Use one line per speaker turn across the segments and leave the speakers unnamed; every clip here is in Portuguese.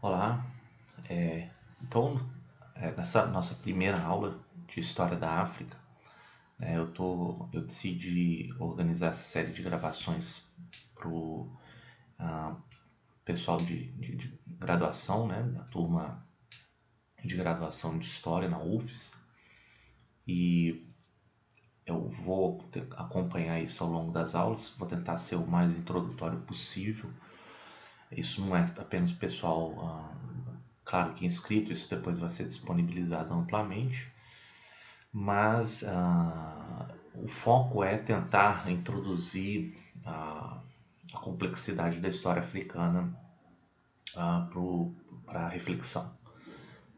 Olá, então nessa nossa primeira aula de História da África, eu decidi organizar essa série de gravações para o pessoal de graduação, né, da turma de graduação de História na UFES, e eu vou acompanhar isso ao longo das aulas, vou tentar ser o mais introdutório possível. Isso não é apenas pessoal, claro que inscrito, isso depois vai ser disponibilizado amplamente, mas o foco é tentar introduzir a complexidade da história africana para a reflexão,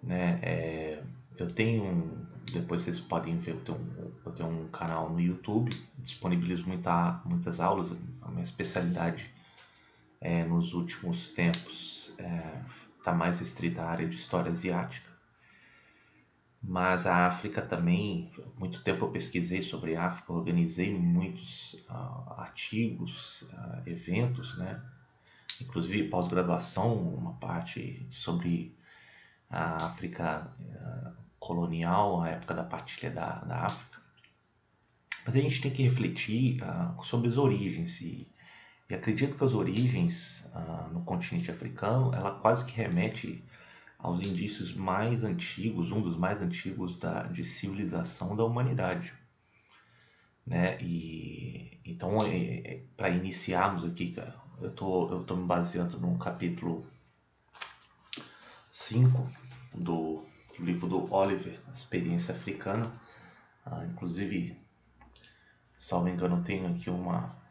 né? Eu tenho depois vocês podem ver, eu tenho um canal no YouTube, disponibilizo muitas aulas. A minha especialidade nos últimos tempos está mais restrita à área de história asiática, mas a África também, muito tempo eu pesquisei sobre a África, organizei muitos artigos, eventos, né? Inclusive pós-graduação, uma parte sobre a África colonial, a época da partilha da África. Mas a gente tem que refletir sobre as origens e acredito que as origens no continente africano, ela quase que remete aos indícios mais antigos, um dos mais antigos de civilização da humanidade, né? E então, para iniciarmos aqui, cara, eu tô me baseando no capítulo 5 do livro do Oliver, Experiência Africana. Inclusive, salvo engano, tenho aqui uma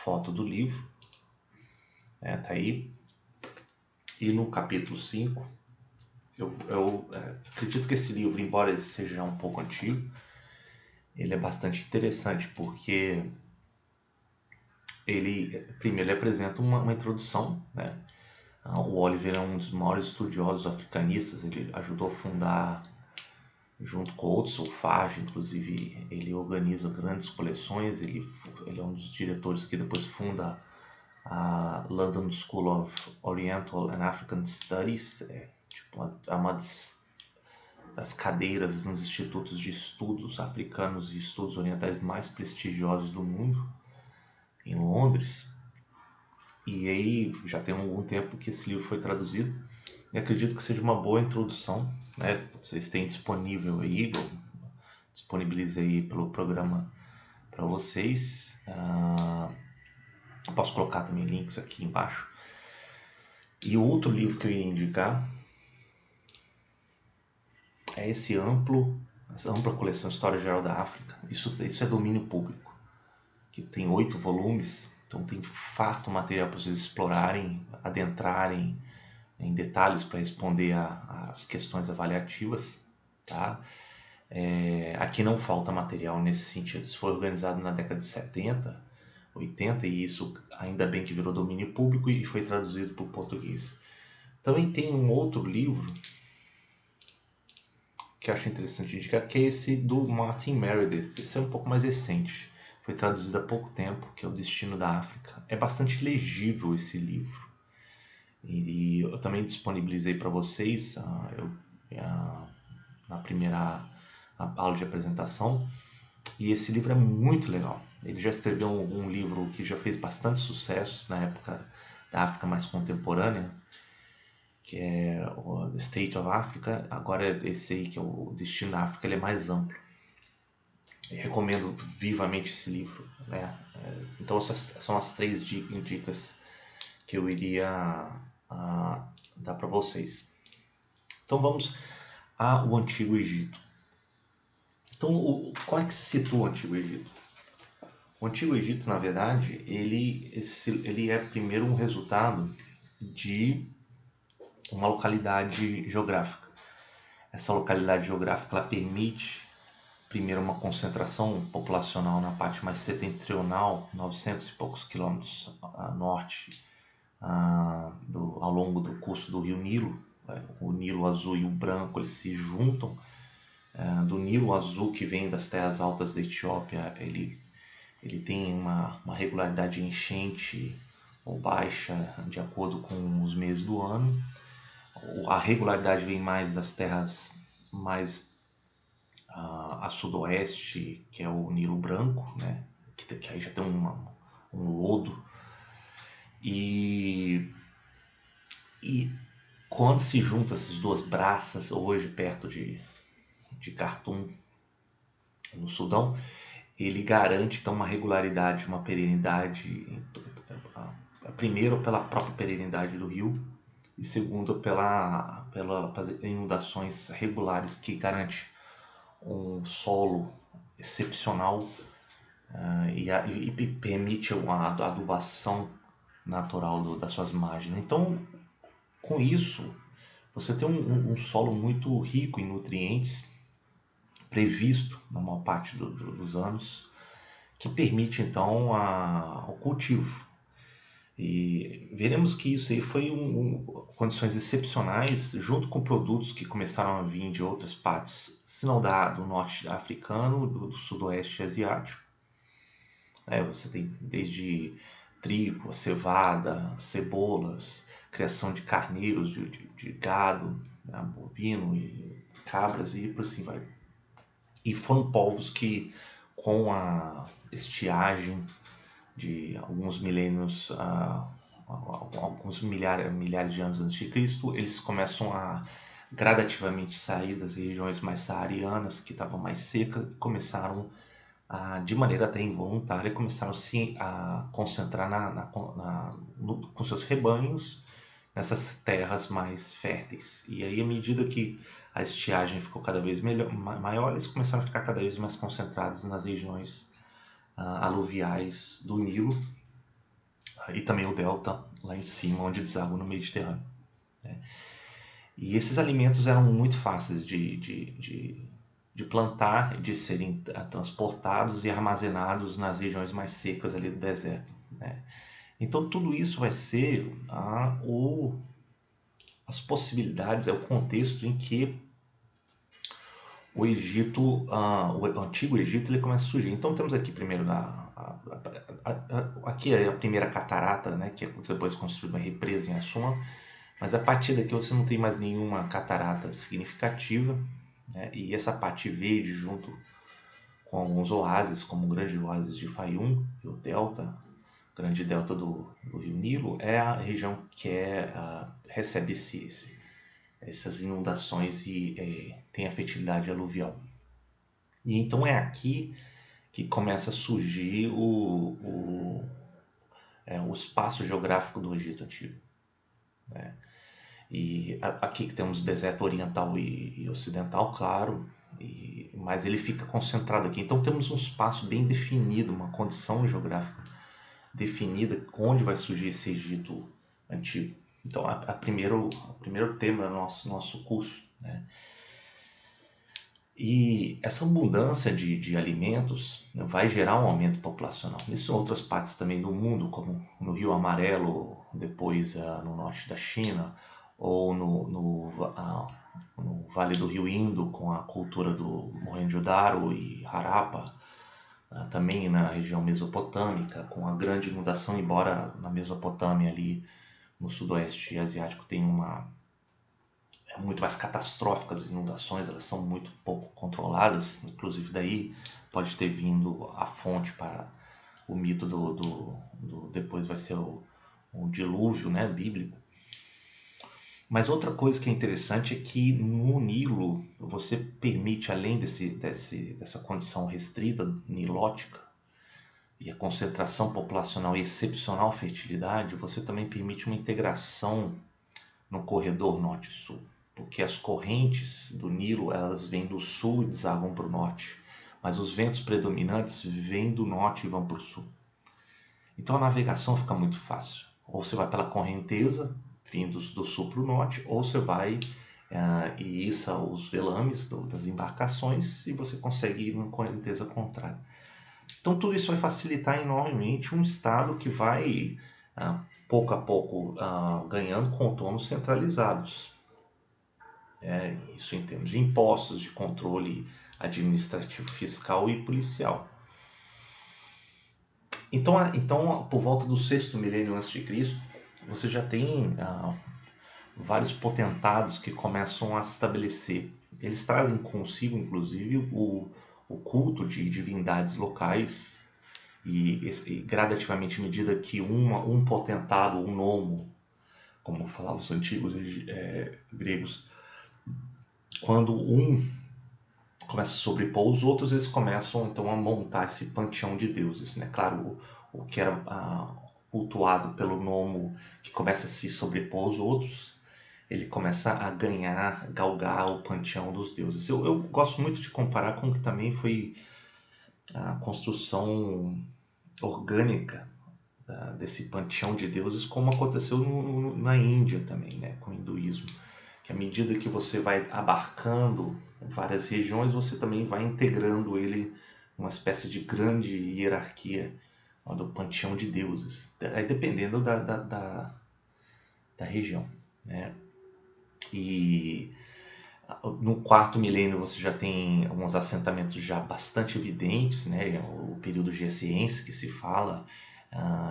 foto do livro, né? Tá aí. E no capítulo 5 eu acredito que esse livro, embora ele seja já um pouco antigo, ele é bastante interessante porque primeiro ele apresenta uma introdução, né? O Oliver é um dos maiores estudiosos africanistas, ele ajudou a fundar, junto com outros, o FAGE, inclusive ele organiza grandes coleções, ele é um dos diretores que depois funda a London School of Oriental and African Studies, uma das cadeiras nos institutos de estudos africanos e estudos orientais mais prestigiosos do mundo, em Londres. E aí já tem algum tempo que esse livro foi traduzido e acredito que seja uma boa introdução, né? Vocês têm disponível aí, eu disponibilizei pelo programa para vocês. Eu posso colocar também links aqui embaixo. E o outro livro que eu iria indicar é essa ampla coleção História Geral da África. Isso é domínio público, que tem 8 volumes, então tem farto material para vocês explorarem, adentrarem em detalhes para responder às questões avaliativas, tá? Aqui não falta material nesse sentido. Isso foi organizado na década de 70, 80 e isso ainda bem que virou domínio público e foi traduzido para o português. Também tem um outro livro que eu acho interessante indicar, que é esse do Martin Meredith. Esse é um pouco mais recente, foi traduzido há pouco tempo, que é O Destino da África. É bastante legível esse livro. E eu também disponibilizei para vocês na primeira aula de apresentação. E esse livro é muito legal. Ele já escreveu um livro que já fez bastante sucesso na época da África mais contemporânea, que é o The State of Africa. Agora esse aí, que é o Destino da África, ele é mais amplo. Eu recomendo vivamente esse livro, né? Então essas são as 3 dicas que eu iria dar para vocês. Então vamos ao Antigo Egito. Então, qual é que se situa o Antigo Egito? O Antigo Egito, na verdade, ele é primeiro um resultado de uma localidade geográfica. Essa localidade geográfica ela permite, primeiro, uma concentração populacional na parte mais setentrional, 900 e poucos quilômetros a norte, ao longo do curso do rio Nilo. O Nilo Azul e o Branco eles se juntam. Do Nilo Azul, que vem das terras altas da Etiópia, ele tem uma regularidade de enchente ou baixa, de acordo com os meses do ano. A regularidade vem mais das terras mais a sudoeste, que é o Nilo Branco, né? Que aí já tem um lodo. E quando se junta essas duas braças, hoje perto de Khartoum, no Sudão, ele garante então uma regularidade, uma perenidade, primeiro pela própria perenidade do rio e segundo pelas inundações regulares que garante um solo excepcional e permite uma adubação natural das suas margens. Então, com isso, você tem um solo muito rico em nutrientes, previsto na maior parte dos anos, que permite então o cultivo. E veremos que isso aí foi condições excepcionais, junto com produtos que começaram a vir de outras partes, se não do norte africano, do sudoeste asiático. Você tem desde trigo, cevada, cebolas, criação de carneiros, de gado, né, bovino e cabras e por assim vai. E foram povos que, com a estiagem de alguns milênios, alguns milhares de anos antes de Cristo, eles começam a gradativamente sair das regiões mais saarianas, que estavam mais secas, e começaram, de maneira até involuntária, começaram -se a concentrar com seus rebanhos nessas terras mais férteis. E aí, à medida que a estiagem ficou cada vez maior, eles começaram a ficar cada vez mais concentrados nas regiões aluviais do Nilo e também o delta lá em cima, onde deságua no Mediterrâneo. Né? E esses alimentos eram muito fáceis de plantar, de serem transportados e armazenados nas regiões mais secas ali do deserto. Né? Então tudo isso vai ser as possibilidades, é o contexto em que o Egito, o antigo Egito, ele começa a surgir. Então temos aqui primeiro aqui é a primeira catarata, né, que é depois construída uma represa em Assuã, mas a partir daqui você não tem mais nenhuma catarata significativa, né, e essa parte verde junto com alguns oásis, como o grande oásis de Fayum e o delta, o grande delta do rio Nilo, é a região que recebe essas inundações e tem a fertilidade aluvial. E então é aqui que começa a surgir o espaço geográfico do Egito Antigo. Né? E aqui que temos deserto oriental e ocidental, claro, mas ele fica concentrado aqui. Então temos um espaço bem definido, uma condição geográfica definida, onde vai surgir esse Egito Antigo. Então, o primeiro tema do nosso curso. Né? E essa abundância de alimentos, né, vai gerar um aumento populacional. Isso em outras partes também do mundo, como no Rio Amarelo, depois no norte da China, ou no Vale do Rio Indo, com a cultura do Mohenjo-Daro e Harappa, também na região mesopotâmica, com a grande inundação, embora na Mesopotâmia ali no sudoeste asiático tem muito mais catastróficas as inundações, elas são muito pouco controladas, inclusive daí pode ter vindo a fonte para o mito depois vai ser o dilúvio, né, bíblico. Mas outra coisa que é interessante é que no Nilo você permite, além dessa condição restrita nilótica e a concentração populacional e excepcional fertilidade, você também permite uma integração no corredor norte-sul, porque as correntes do Nilo elas vêm do sul e desagam para o norte, mas os ventos predominantes vêm do norte e vão para o sul. Então a navegação fica muito fácil. Ou você vai pela correnteza, vindo do sul para o norte, ou você vai e issa os velames das embarcações e você consegue ir na correnteza contrária. Então tudo isso vai facilitar enormemente um estado que vai pouco a pouco ganhando contornos centralizados. Isso em termos de impostos, de controle administrativo, fiscal e policial. Então, por volta do sexto milênio antes de Cristo, você já tem vários potentados que começam a se estabelecer. Eles trazem consigo, inclusive, o culto de divindades locais e gradativamente, à medida que um potentado, um nomo, como falavam os antigos gregos, quando um começa a sobrepor os outros, eles começam então a montar esse panteão de deuses, né? Claro, o que era cultuado pelo nomo que começa a se sobrepor aos outros, ele começa a galgar o panteão dos deuses. Eu gosto muito de comparar com o que também foi a construção orgânica desse panteão de deuses, como aconteceu na Índia também, né, com o hinduísmo. Que à medida que você vai abarcando várias regiões, você também vai integrando ele numa espécie de grande hierarquia do panteão de deuses, aí dependendo da região, né? E no quarto milênio você já tem alguns assentamentos já bastante evidentes, né? O período giesiense que se fala,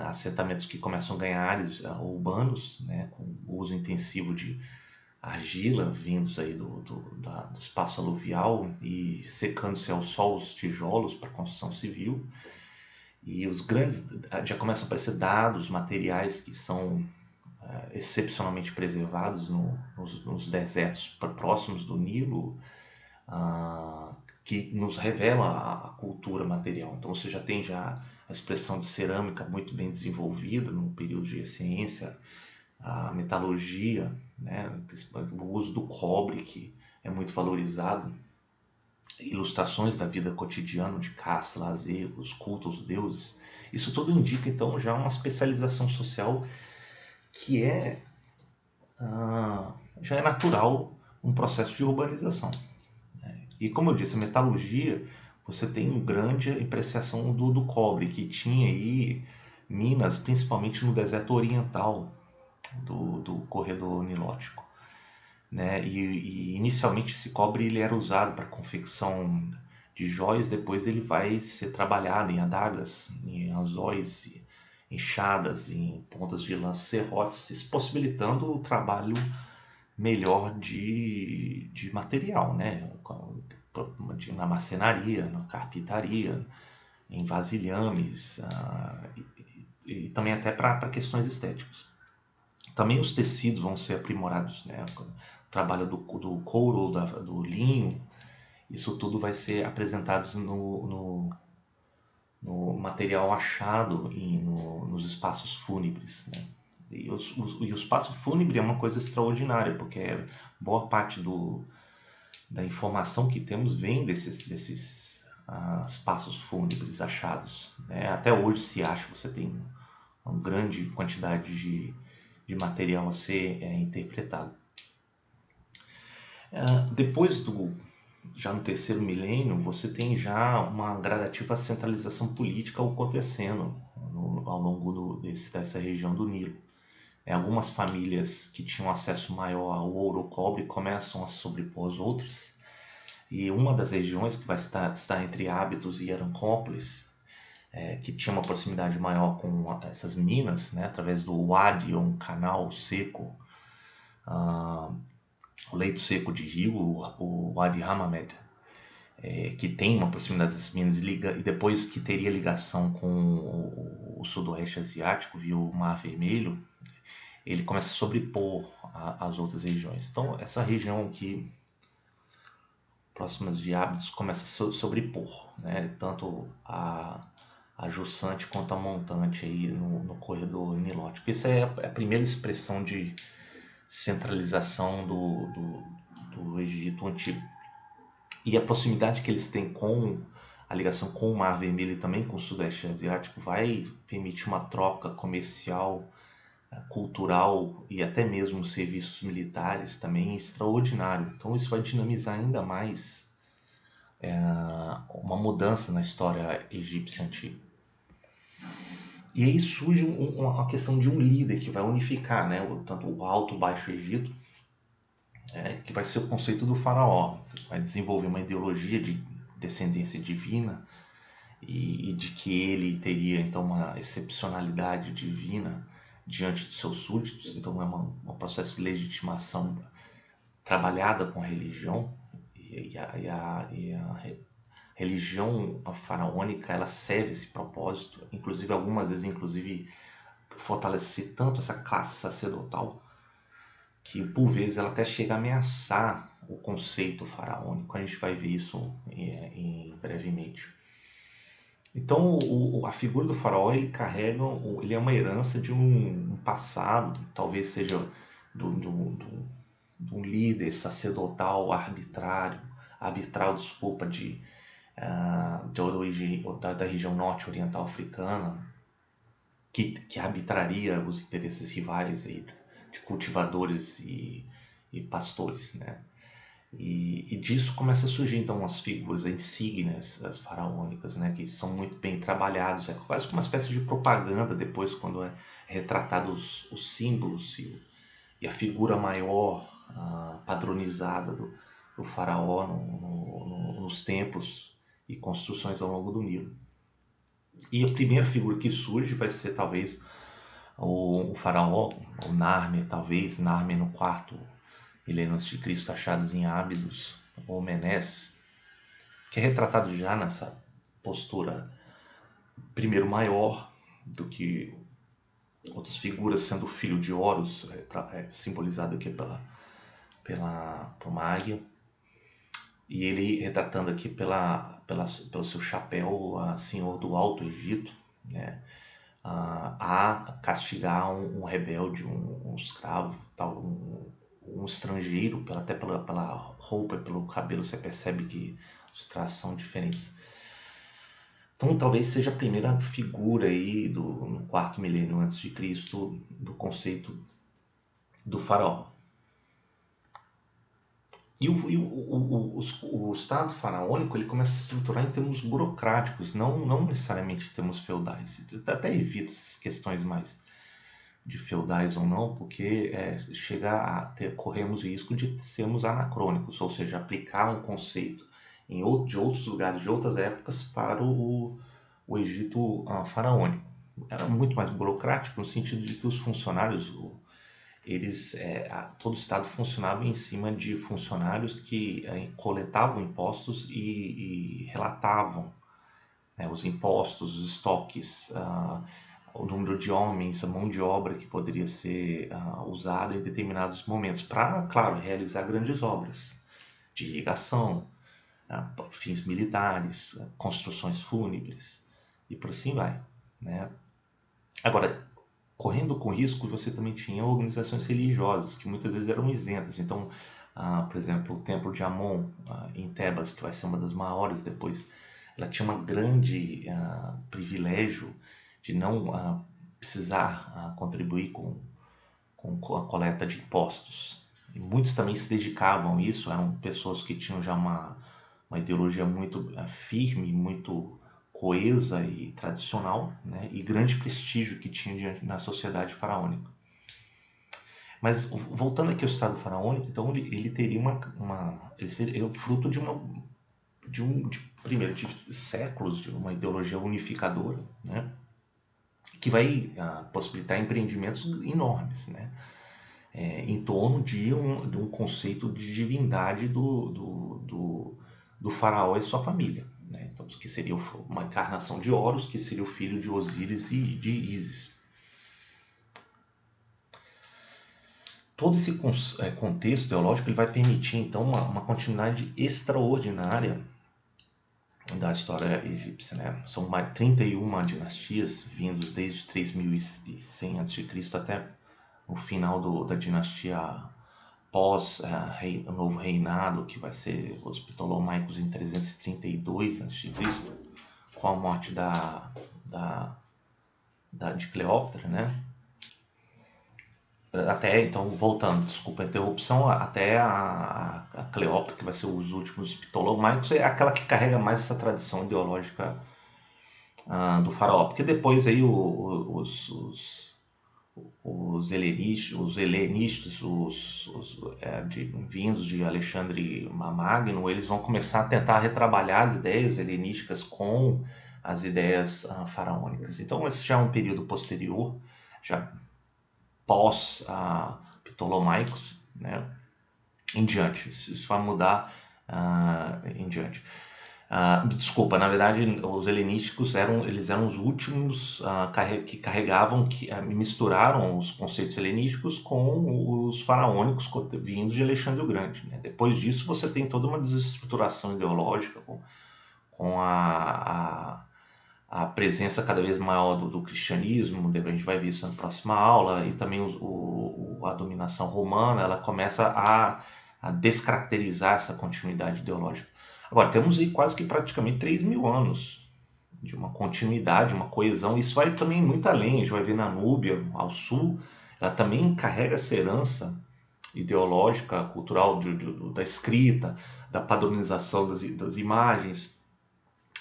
assentamentos que começam a ganhar áreas urbanos, né? Com o uso intensivo de argila vindos aí do espaço aluvial e secando-se ao sol os tijolos para construção civil. E os grandes, já começam a aparecer dados, materiais que são excepcionalmente preservados nos desertos próximos do Nilo, que nos revela a cultura material. Então você já tem a expressão de cerâmica muito bem desenvolvida no período de ciência, a metalurgia, né, o uso do cobre que é muito valorizado, ilustrações da vida cotidiana de caça, lazer, os cultos aos deuses. Isso tudo indica então já uma especialização social que já é natural um processo de urbanização. E como eu disse, a metalurgia, você tem uma grande apreciação do cobre, que tinha aí minas, principalmente no deserto oriental do corredor nilótico, né? E inicialmente esse cobre ele era usado para confecção de joias, depois ele vai ser trabalhado em adagas, em anzóis, enxadas, em pontas de lança, serrotes, isso possibilitando o trabalho melhor de material, né? Na marcenaria, na carpintaria, em vasilhames, e também até para questões estéticas. Também os tecidos vão ser aprimorados, né? O trabalho do couro, do linho, isso tudo vai ser apresentado no material achado nos espaços fúnebres, né? E o espaço fúnebre é uma coisa extraordinária, porque boa parte da informação que temos vem desses espaços fúnebres achados, né? Até hoje se acha, você tem uma grande quantidade de material a ser interpretado. Depois já no terceiro milênio, você tem já uma gradativa centralização política acontecendo ao longo dessa região do Nilo. Algumas famílias que tinham acesso maior ao ouro ou cobre começam a se sobrepor às outras. E uma das regiões que vai estar entre Ábidos e Herancópolis, que tinha uma proximidade maior com essas minas, né, através do Wadi, um canal seco, o leito seco de rio, o Wadi Hammamet, que tem uma proximidade das minas e depois que teria ligação com o sudoeste asiático via o Mar Vermelho, ele começa a sobrepor as outras regiões. Então essa região aqui, próximas de Ábidos, começa a sobrepor, né, tanto a jussante quanto a montante aí no corredor nilótico. Isso é a primeira expressão de centralização do Egito Antigo. E a proximidade que eles têm com a ligação com o Mar Vermelho e também com o Sudeste Asiático vai permitir uma troca comercial, cultural e até mesmo serviços militares também extraordinário. Então isso vai dinamizar ainda mais uma mudança na história egípcia antiga. E aí surge uma questão de um líder que vai unificar, né, tanto o Alto e o Baixo Egito, que vai ser o conceito do faraó, que vai desenvolver uma ideologia de descendência divina e de que ele teria então uma excepcionalidade divina diante de seus súditos. Então é um processo de legitimação trabalhada com a religião, e a religião faraônica ela serve esse propósito, inclusive algumas vezes inclusive fortalecer tanto essa classe sacerdotal que por vezes ela até chega a ameaçar o conceito faraônico. A gente vai ver isso brevemente. Então a figura do faraó ele carrega, ele é uma herança de um passado, talvez seja de um líder sacerdotal arbitral, desculpa, de origem da região norte oriental africana, que arbitraria os interesses rivais aí de cultivadores e pastores, né? E disso começa a surgir então as figuras, as insígnias, as faraônicas, né, que são muito bem trabalhados. É quase como uma espécie de propaganda depois, quando é retratado os símbolos e a figura maior, padronizada do faraó nos templos e construções ao longo do Nilo. E a primeira figura que surge vai ser talvez o faraó, o Narmer, talvez, Narmer no quarto milênio antes de Cristo, achados em Ábidos, ou Menés, que é retratado já nessa postura, primeiro maior do que outras figuras, sendo o filho de Horus, simbolizado aqui por uma águia, e ele retratando aqui pelo seu chapéu, senhor do Alto Egito, né, a castigar um rebelde, um escravo, tal, um estrangeiro, até pela roupa e pelo cabelo você percebe que os traços são diferentes. Então talvez seja a primeira figura aí no quarto milênio antes de Cristo do conceito do faraó. E o Estado faraônico ele começa a se estruturar em termos burocráticos, não necessariamente em termos feudais. Até evita essas questões mais de feudais ou não, porque corremos o risco de sermos anacrônicos, ou seja, aplicar um conceito de outros lugares, de outras épocas, para o Egito faraônico. Era muito mais burocrático no sentido de que os funcionários, todo o Estado funcionava em cima de funcionários que coletavam impostos e relatavam, né, os impostos, os estoques, o número de homens, a mão de obra que poderia ser usada em determinados momentos para, claro, realizar grandes obras de irrigação, fins militares, construções fúnebres e por assim vai, né? Agora, correndo com risco, você também tinha organizações religiosas que muitas vezes eram isentas. Então, por exemplo, o Templo de Amon em Tebas, que vai ser uma das maiores depois, ela tinha um grande privilégio de não precisar contribuir com a coleta de impostos. E muitos também se dedicavam a isso, eram pessoas que tinham já uma ideologia muito firme, muito coesa e tradicional, né? E grande prestígio que tinha na sociedade faraônica. Mas voltando aqui ao Estado faraônico, então ele teria ele seria fruto primeiro de séculos de uma ideologia unificadora, né? Que vai possibilitar empreendimentos enormes, né? Em torno de um conceito de divindade do faraó e sua família, né? Então, que seria uma encarnação de Horus, que seria o filho de Osíris e de Ísis. Todo esse contexto teológico ele vai permitir então uma continuidade extraordinária da história egípcia, né? São mais 31 dinastias vindos desde 3100 a.C. até o final da dinastia pós o novo reinado, que vai ser os Ptolomaicos em 332 a.C., com a morte de Cleópatra, né? Até, então, voltando, desculpa a interrupção, até a Cleópatra, que vai ser os últimos Ptolomaicos, é aquela que carrega mais essa tradição ideológica do faraó. Porque depois aí os helenistas, vindos de Alexandre Magno, eles vão começar a tentar retrabalhar as ideias helenísticas com as ideias faraônicas. Então esse já é um período posterior, já pós-ptolomaicos, né, em diante. Isso vai mudar em diante. Desculpa, na verdade, os helenísticos eram os últimos que carregavam, que misturaram os conceitos helenísticos com os faraônicos vindos de Alexandre o Grande, né? Depois disso, você tem toda uma desestruturação ideológica com a presença cada vez maior do cristianismo. A gente vai ver isso na próxima aula, e também a dominação romana, ela começa a descaracterizar essa continuidade ideológica. Agora, temos aí quase que praticamente 3.000 anos de uma continuidade, uma coesão. Isso vai também muito além. A gente vai ver na Núbia, ao sul, ela também carrega essa herança ideológica, cultural da escrita, da padronização das imagens,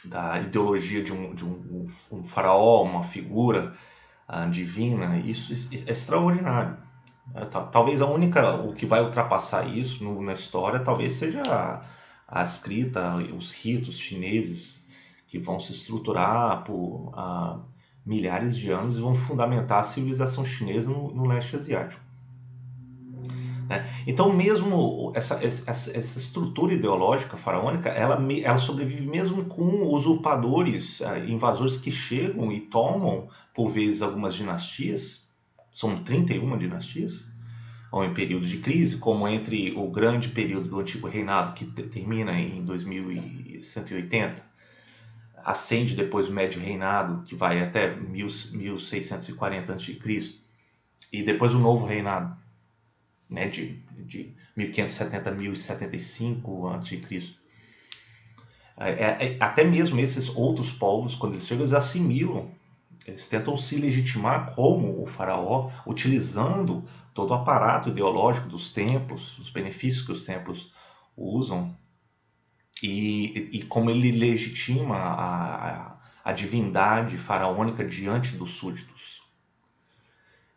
da ideologia de um faraó, uma figura divina. Isso é extraordinário. Talvez o que vai ultrapassar isso na história talvez seja a escrita, os ritos chineses, que vão se estruturar por milhares de anos e vão fundamentar a civilização chinesa no leste asiático, né? Então, mesmo essa estrutura ideológica faraônica, ela sobrevive mesmo com usurpadores, invasores que chegam e tomam, por vezes, algumas dinastias. São 31 dinastias, ou em períodos de crise, como entre o grande período do Antigo Reinado, que termina em 2180, ascende depois o Médio Reinado, que vai até 1640 a.C., e depois o Novo Reinado, né, de 1570 a 1075 a.C. Até mesmo esses outros povos, quando eles chegam, eles assimilam, eles tentam se legitimar como o faraó, utilizando todo o aparato ideológico dos templos, os benefícios que os templos usam, e como ele legitima a divindade faraônica diante dos súditos.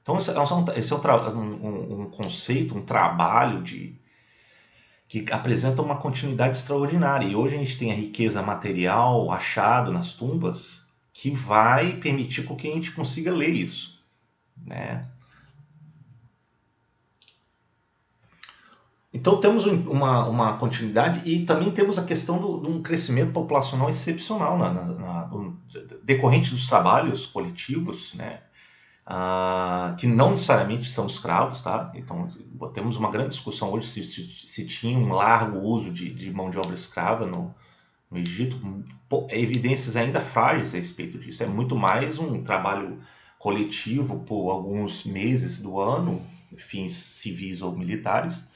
Então esse é um conceito, um trabalho que apresenta uma continuidade extraordinária. E hoje a gente tem a riqueza material achado nas tumbas que vai permitir com que a gente consiga ler isso, né? Então temos uma continuidade, e também temos a questão de um crescimento populacional excepcional decorrente dos trabalhos coletivos, né? Que não necessariamente são escravos, tá? Então temos uma grande discussão hoje se tinha um largo uso de mão de obra escrava no Egito. Evidências ainda frágeis a respeito disso. É muito mais um trabalho coletivo por alguns meses do ano, fins civis ou militares,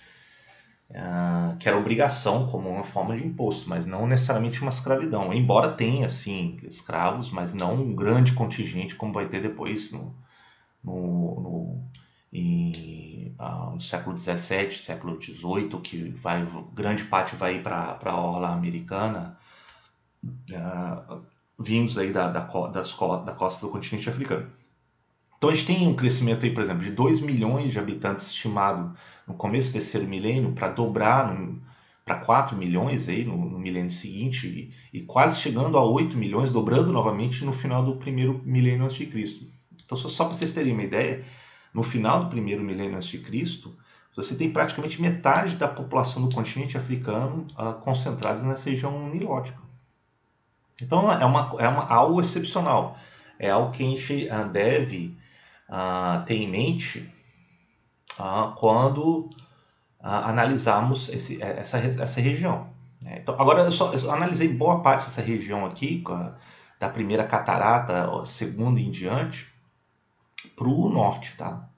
que era obrigação como uma forma de imposto, mas não necessariamente uma escravidão. Embora tenha, sim, escravos, mas não um grande contingente como vai ter depois no século XVII, século XVIII, que grande parte vai ir para a orla americana, vindos aí da costa do continente africano. Então a gente tem um crescimento aí, por exemplo, de 2 milhões de habitantes estimado no começo do terceiro milênio, para dobrar para 4 milhões aí no milênio seguinte, e quase chegando a 8 milhões, dobrando novamente no final do primeiro milênio antes de Cristo. Então só para vocês terem uma ideia, no final do primeiro milênio antes de Cristo, você tem praticamente metade da população do continente africano concentrados nessa região nilótica. Então é algo excepcional, é algo que a gente deve ter em mente quando analisarmos essa região, né? Então, agora eu analisei boa parte dessa região aqui, da primeira catarata, segunda em diante, para o norte, tá?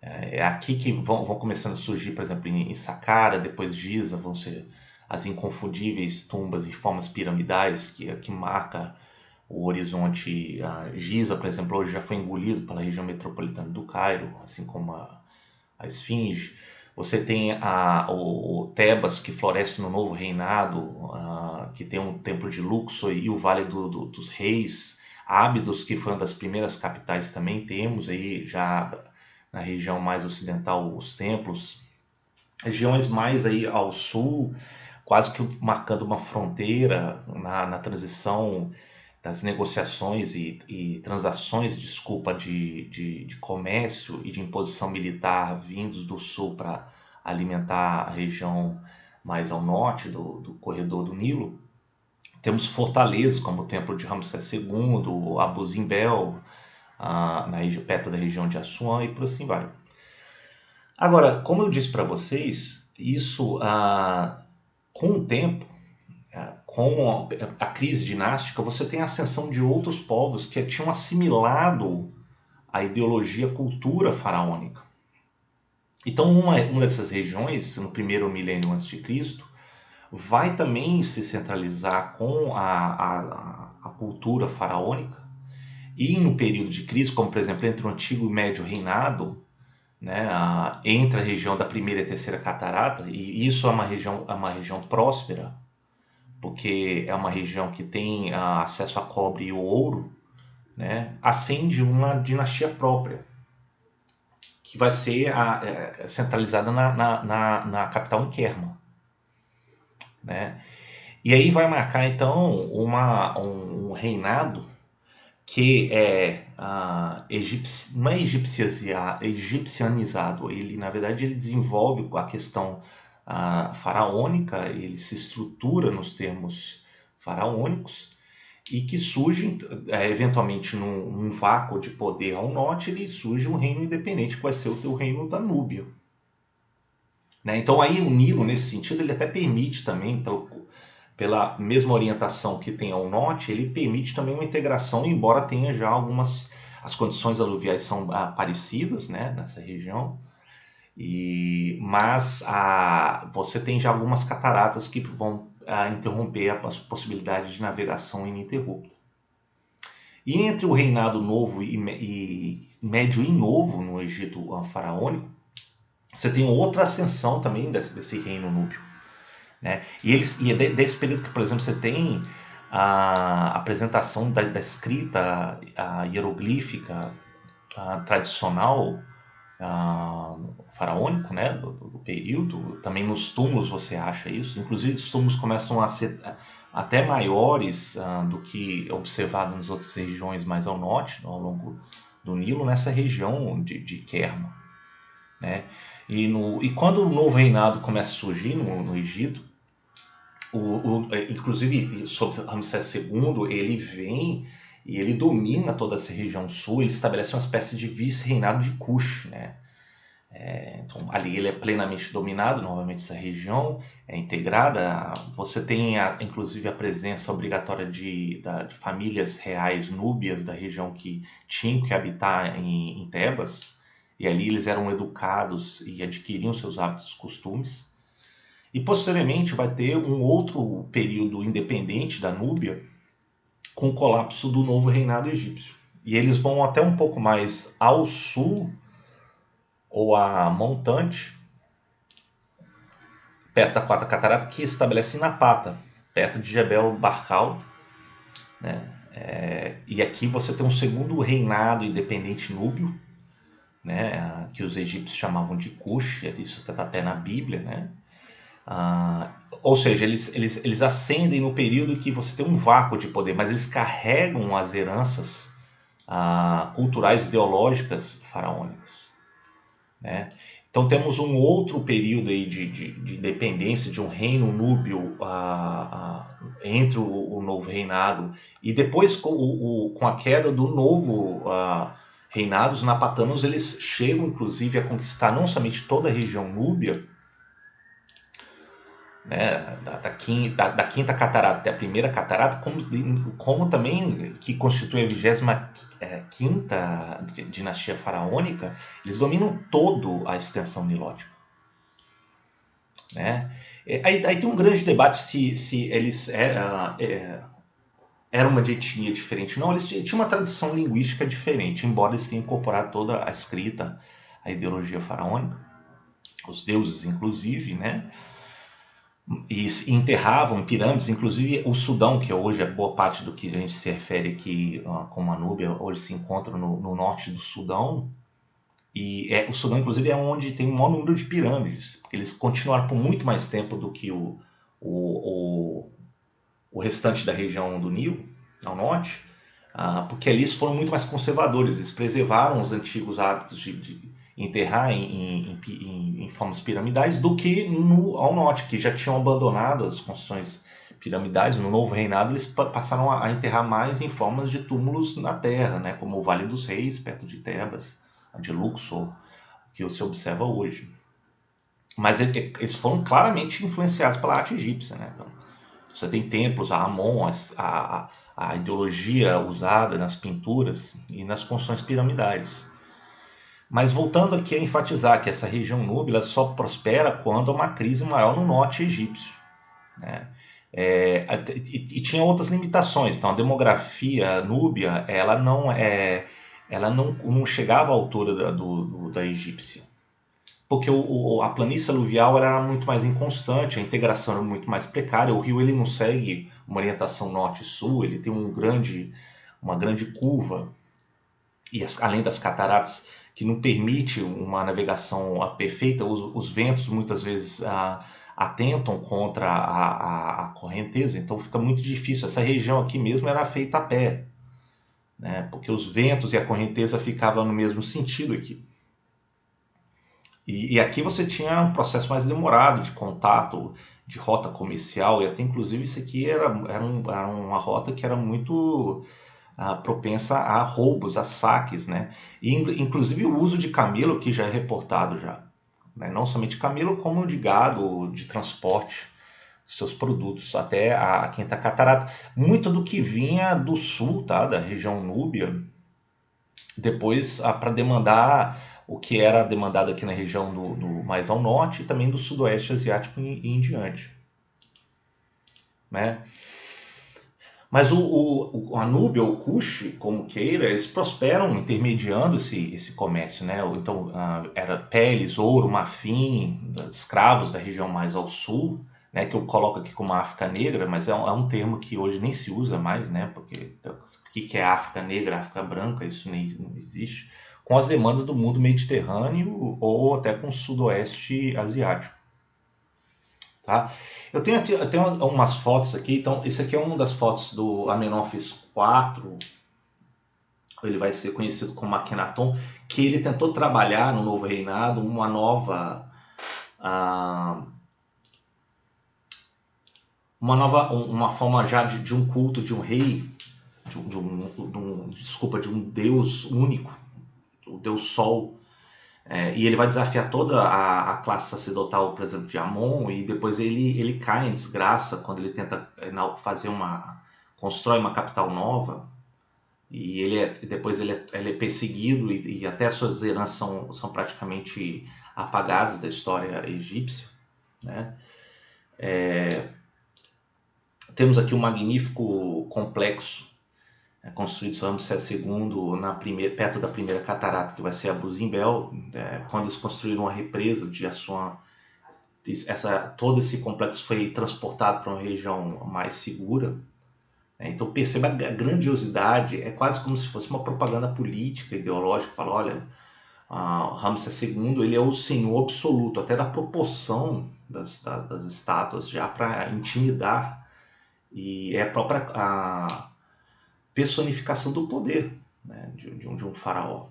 É aqui que vão começando a surgir, por exemplo, em Saqqara, depois Giza, vão ser as inconfundíveis tumbas e formas piramidais que marca o horizonte. Giza, por exemplo, hoje já foi engolido pela região metropolitana do Cairo, assim como a Esfinge. Você tem o Tebas, que floresce no Novo Reinado, que tem um templo de Luxor e o Vale dos Reis. Ábidos, que foi uma das primeiras capitais, também temos aí já na região mais ocidental os templos. Regiões mais aí ao sul, quase que marcando uma fronteira na transição das negociações e transações, desculpa, de comércio e de imposição militar vindos do sul para alimentar a região mais ao norte do corredor do Nilo. Temos fortalezas como o Templo de Ramsés II, Abu Simbel, perto da região de Assuã e por assim vai. Agora, como eu disse para vocês, isso com o tempo, com a crise dinástica, você tem a ascensão de outros povos que tinham assimilado a ideologia, a cultura faraônica. Então, uma dessas regiões, no primeiro milênio antes de Cristo, vai também se centralizar com a cultura faraônica. E no período de crise, como por exemplo entre o Antigo e Médio Reinado, né, entre a região da primeira e terceira catarata, e isso é uma região próspera, porque é uma região que tem acesso a cobre e o ouro, né, ascende uma dinastia própria, que vai ser centralizada na capital, em Kerma. Né? E aí vai marcar então um reinado que não é egipcianizado. Ele, na verdade, ele desenvolve a questão faraônica, ele se estrutura nos termos faraônicos e que surge, eventualmente, num vácuo de poder ao norte, ele surge um reino independente, que vai ser o reino da Núbia. Né? Então aí o Nilo, nesse sentido, ele até permite também, pela mesma orientação que tem ao norte, ele permite também uma integração, embora tenha já as condições aluviais são parecidas, né, nessa região, mas você tem já algumas cataratas que vão interromper a possibilidade de navegação ininterrupta. E entre o reinado novo e médio e novo no Egito faraônico, você tem outra ascensão também desse reino núbio. Né? E é desse período que, por exemplo, você tem a apresentação da escrita hieroglífica tradicional faraônico, né? do período. Também nos túmulos você acha isso. Inclusive os túmulos começam a ser até maiores do que observado nas outras regiões mais ao norte, ao longo do Nilo, nessa região de Kerma. Né? E quando o novo reinado começa a surgir no Egito, inclusive sobre Ramsés II, ele vem e ele domina toda essa região sul, ele estabelece uma espécie de vice-reinado de Cush, né? Então ali ele é plenamente dominado, novamente essa região é integrada, você tem inclusive a presença obrigatória de famílias reais núbias da região que tinham que habitar em Tebas, e ali eles eram educados e adquiriam seus hábitos e costumes. E posteriormente vai ter um outro período independente da Núbia, com o colapso do novo reinado egípcio. E eles vão até um pouco mais ao sul, ou a montante, perto da quarta catarata, que estabelece Napata, perto de Jebel Barkal. Né? E aqui você tem um segundo reinado independente núbio, né? Que os egípcios chamavam de Cush, isso está até na Bíblia, né? Ou seja, eles ascendem no período em que você tem um vácuo de poder, mas eles carregam as heranças culturais, ideológicas faraônicas. Né? Então temos um outro período aí de independência de um reino núbio entre o novo reinado e depois com a queda do novo reinado, os napatanos eles chegam inclusive a conquistar não somente toda a região núbia, né, da quinta catarata até a primeira catarata, como também que constitui a 25ª dinastia faraônica, eles dominam toda a extensão nilótica. Né? Aí tem um grande debate se eles eram uma de etnia diferente. Não, eles tinham uma tradição linguística diferente, embora eles tenham incorporado toda a escrita, a ideologia faraônica, os deuses inclusive, né? E enterravam em pirâmides, inclusive o Sudão, que hoje é boa parte do que a gente se refere aqui como a Núbia, hoje se encontra no norte do Sudão, e o Sudão inclusive é onde tem o maior número de pirâmides, porque eles continuaram por muito mais tempo do que o restante da região do Nilo, ao norte, porque ali eles foram muito mais conservadores, eles preservaram os antigos hábitos de enterrar em formas piramidais do que ao norte, que já tinham abandonado as construções piramidais. No novo reinado eles passaram a enterrar mais em formas de túmulos na terra, né, como o Vale dos Reis, perto de Tebas, de Luxor, que se observa hoje. Mas eles foram claramente influenciados pela arte egípcia, né? Então, você tem templos, a Amon, a ideologia usada nas pinturas e nas construções piramidais. Mas voltando aqui a enfatizar que essa região núbia só prospera quando há uma crise maior no norte egípcio, né? E tinha outras limitações. Então a demografia núbia ela não chegava à altura da egípcia, porque a planície aluvial ela era muito mais inconstante, a integração era muito mais precária. O rio ele não segue uma orientação norte-sul, ele tem uma grande curva, e além das cataratas, que não permite uma navegação perfeita. Os ventos muitas vezes atentam contra a correnteza, então fica muito difícil. Essa região aqui mesmo era feita a pé, né? Porque os ventos e a correnteza ficavam no mesmo sentido aqui. E aqui você tinha um processo mais demorado de contato, de rota comercial, e até inclusive isso aqui era uma rota que era muito propensa a roubos, a saques, né? E inclusive o uso de camelo, que já é reportado já, né? Não somente camelo, como de gado, de transporte, seus produtos até a Quinta Catarata. Muito do que vinha do sul, tá? Da região núbia, depois para demandar o que era demandado aqui na região do mais ao norte e também do sudoeste asiático e em diante, né? Mas a Núbia, o Kush, como queira, eles prosperam intermediando esse comércio, né? Então, era peles, ouro, marfim, escravos da região mais ao sul, né? Que eu coloco aqui como África Negra, mas é um termo que hoje nem se usa mais, né? Porque o que é África Negra, África Branca, isso nem não existe. Com as demandas do mundo mediterrâneo ou até com o sudoeste asiático. Tá? Eu tenho umas fotos aqui, então isso aqui é uma das fotos do Amenófis IV, ele vai ser conhecido como Akhenaton, que ele tentou trabalhar no novo reinado ah, uma forma já de um culto de um rei, de um deus único, o deus Sol. E ele vai desafiar toda a classe sacerdotal, por exemplo, de Amon, e depois ele cai em desgraça quando ele tenta constrói uma capital nova, e depois ele é perseguido, e até suas heranças são praticamente apagadas da história egípcia, né? Temos aqui um magnífico complexo construído por Ramsés II perto da primeira catarata, que vai ser a Buzimbel, quando eles construíram a represa de Assuan. Todo esse complexo foi transportado para uma região mais segura. Então perceba a grandiosidade, é quase como se fosse uma propaganda política, ideológica. Fala, olha, Ramsés II ele é o senhor absoluto, até da proporção das estátuas, já para intimidar, e é a própria personificação do poder, né, de um faraó.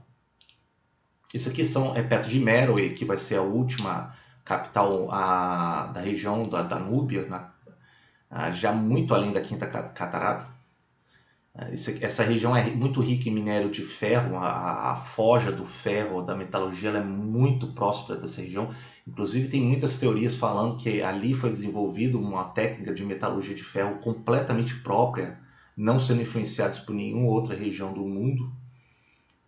Isso aqui é perto de Meroe, que vai ser a última capital da região da Núbia, já muito além da Quinta Catarata. Essa região é muito rica em minério de ferro, a forja do ferro, da metalurgia, ela é muito próspera dessa região. Inclusive tem muitas teorias falando que ali foi desenvolvida uma técnica de metalurgia de ferro completamente própria, não sendo influenciados por nenhuma outra região do mundo.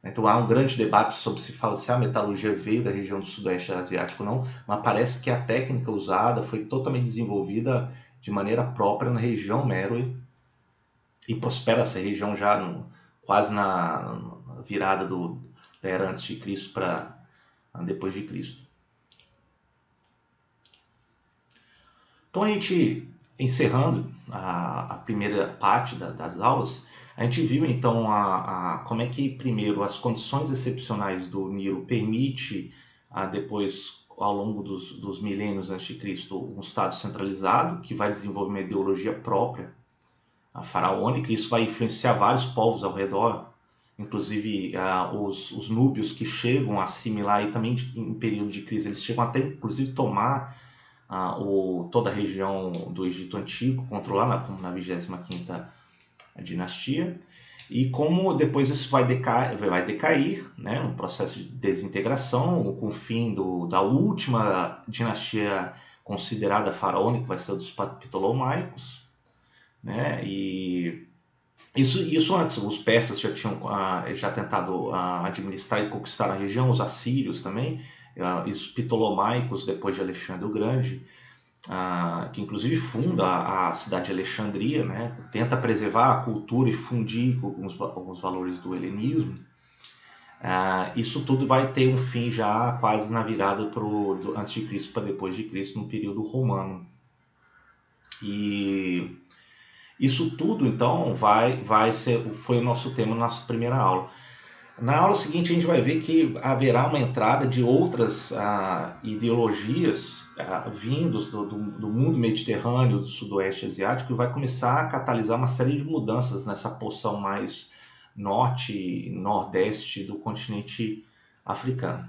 Então há um grande debate sobre se fala se a metalurgia veio da região do Sudeste Asiático ou não, mas parece que a técnica usada foi totalmente desenvolvida de maneira própria na região Meroe, e prospera essa região já quase na virada da era antes de Cristo para depois de Cristo. Então a gente, encerrando a primeira parte das aulas, a gente viu então como é que primeiro as condições excepcionais do Nilo permite depois, ao longo dos milênios antes de Cristo, um Estado centralizado que vai desenvolver uma ideologia própria, a faraônica, e isso vai influenciar vários povos ao redor, inclusive os núbios que chegam a assimilar, e também em período de crise, eles chegam até inclusive tomar toda a região do Egito Antigo, controlar como na 25ª dinastia, e como depois isso vai decair, né, um processo de desintegração, com o fim da última dinastia considerada faraônica, que vai ser dos Ptolomaicos, né, e isso antes, os persas já tinham já tentado administrar e conquistar a região, os assírios também, e os ptolomaicos depois de Alexandre o Grande, que inclusive funda a cidade de Alexandria, né? Tenta preservar a cultura e fundir com alguns valores do helenismo. Isso tudo vai ter um fim já quase na virada antes de Cristo para depois de Cristo, no período romano. E isso tudo, então, foi o nosso tema na nossa primeira aula. Na aula seguinte, a gente vai ver que haverá uma entrada de outras ideologias vindos do mundo mediterrâneo, do sudoeste asiático, e vai começar a catalisar uma série de mudanças nessa porção mais norte e nordeste do continente africano.